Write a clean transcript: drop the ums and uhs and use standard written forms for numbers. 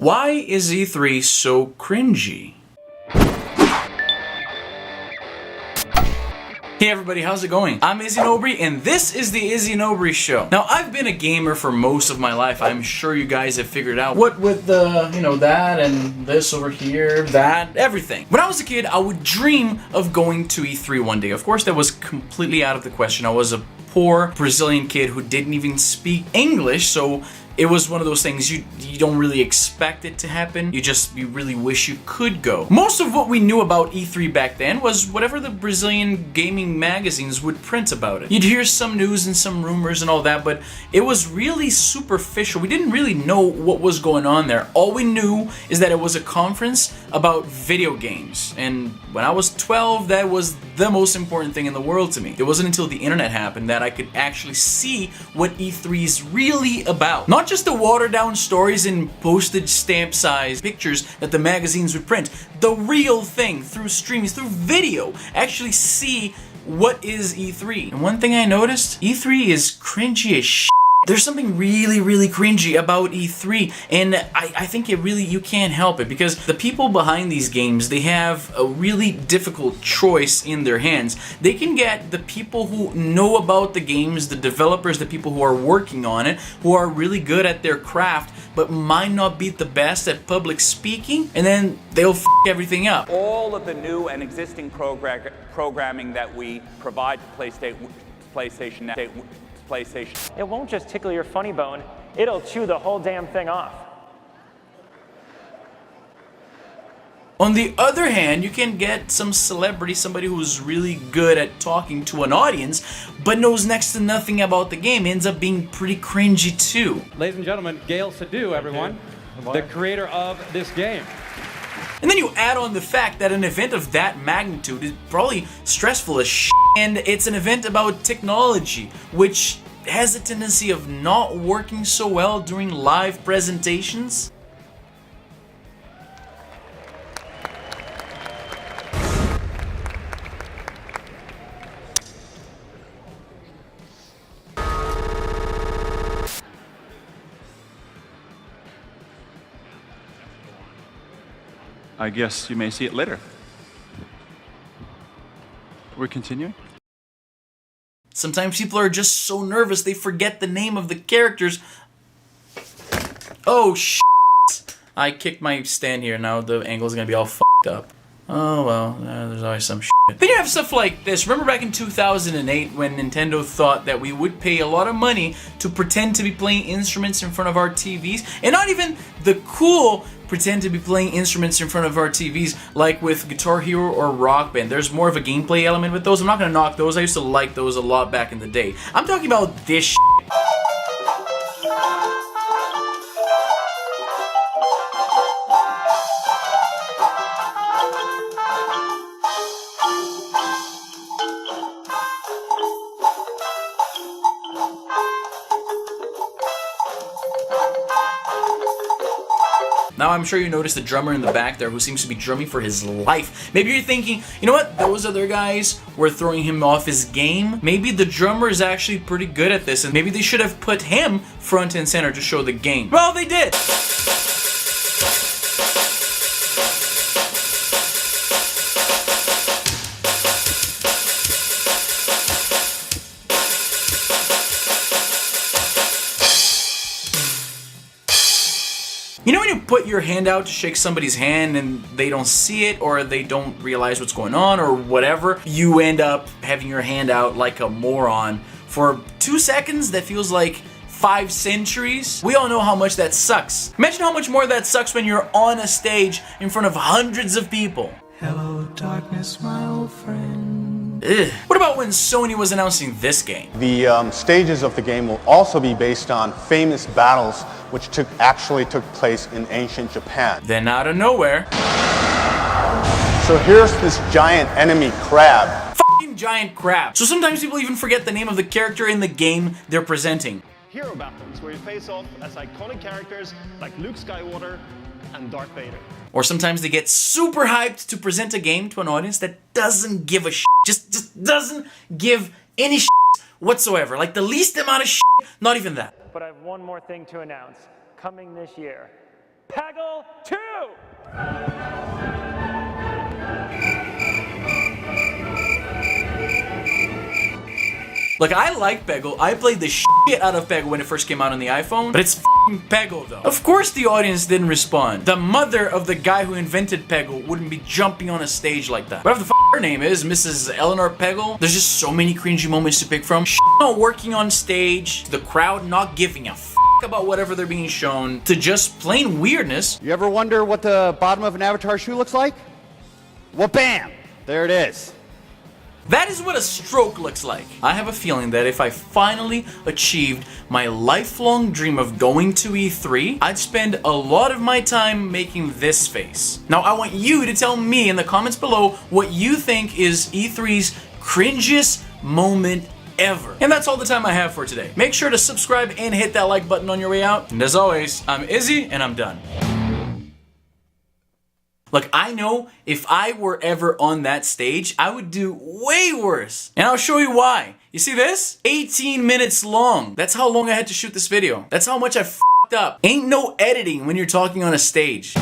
Why is E3 so cringy? Hey everybody, how's it going? I'm Izzy Nobry, and this is the Izzy Nobry Show. Now, I've been a gamer for most of my life. I'm sure you guys have figured out what with the, that and this over here, that, everything. When I was a kid, I would dream of going to E3 one day. Of course, that was completely out of the question. I was a poor Brazilian kid who didn't even speak English, so it was one of those things you don't really expect it to happen. You really wish you could go. Most of what we knew about E3 back then was whatever the Brazilian gaming magazines would print about it. You'd hear some news and some rumors and all that, but it was really superficial. We didn't really know what was going on there. All we knew is that it was a conference about video games. And when I was 12, that was the most important thing in the world to me. It wasn't until the internet happened that I could actually see what E3 is really about. Not just the watered down stories and postage stamp size pictures that the magazines would print. The real thing, through streams, through video. Actually see what is E3. And one thing I noticed, E3 is cringy as shit. There's something really, really cringy about E3, and I think you can't help it, because the people behind these games, they have a really difficult choice in their hands. They can get the people who know about the games, the developers, the people who are working on it, who are really good at their craft, but might not be the best at public speaking, and then they'll f everything up. All of the new and existing programming that we provide to PlayStation. It won't just tickle your funny bone, it'll chew the whole damn thing off. On the other hand, you can get some celebrity, somebody who's really good at talking to an audience, but knows next to nothing about the game, ends up being pretty cringy too. Ladies and gentlemen, Gail Sadu, everyone, the creator of this game. And then you add on the fact that an event of that magnitude is probably stressful as shit. And it's an event about technology, which has a tendency of not working so well during live presentations. I guess you may see it later. We're continuing? Sometimes people are just so nervous they forget the name of the characters. Oh shit! I kicked my stand here, now the angle's gonna be all fucked up. Oh well, there's always some shit. Then you have stuff like this. Remember back in 2008 when Nintendo thought that we would pay a lot of money to pretend to be playing instruments in front of our TVs? And not even the cool pretend to be playing instruments in front of our TVs like with Guitar Hero or Rock Band. There's more of a gameplay element with those. I'm not gonna knock those. I used to like those a lot back in the day. I'm talking about this shit. Now I'm sure you noticed the drummer in the back there who seems to be drumming for his life. Maybe you're thinking, you know what, those other guys were throwing him off his game. Maybe the drummer is actually pretty good at this, and maybe they should have put him front and center to show the game. Well, they did. You know when you put your hand out to shake somebody's hand and they don't see it, or they don't realize what's going on, or whatever, you end up having your hand out like a moron for 2 seconds that feels like 5 centuries? We all know how much that sucks. Imagine how much more that sucks when you're on a stage in front of hundreds of people. Hello, darkness, my old friend. Ugh. What about when Sony was announcing this game? The stages of the game will also be based on famous battles which actually took place in ancient Japan. Then out of nowhere, So here's this giant enemy crab. fucking giant crab. So sometimes people even forget the name of the character in the game they're presenting. Hero battles, where you face off as iconic characters like Luke Skywalker and Darth Vader. Or sometimes they get super hyped to present a game to an audience that doesn't give a shit. Just doesn't give any shit whatsoever. Like the least amount of shit, not even that. But I have one more thing to announce. Coming this year, Peggle 2! Like, I like Peggle. I played the shit out of Peggle when it first came out on the iPhone, but it's f***ing Peggle though. Of course the audience didn't respond. The mother of the guy who invented Peggle wouldn't be jumping on a stage like that. Whatever the f*** her name is, Mrs. Eleanor Peggle, there's just so many cringy moments to pick from. Not working on stage, the crowd not giving a f*** about whatever they're being shown, to just plain weirdness. You ever wonder what the bottom of an Avatar shoe looks like? Well, bam! There it is. That is what a stroke looks like. I have a feeling that if I finally achieved my lifelong dream of going to E3, I'd spend a lot of my time making this face. Now I want you to tell me in the comments below what you think is E3's cringiest moment ever. And that's all the time I have for today. Make sure to subscribe and hit that like button on your way out. And as always, I'm Izzy and I'm done. Look, I know if I were ever on that stage, I would do way worse. And I'll show you why. You see this? 18 minutes long. That's how long I had to shoot this video. That's how much I f***ed up. Ain't no editing when you're talking on a stage.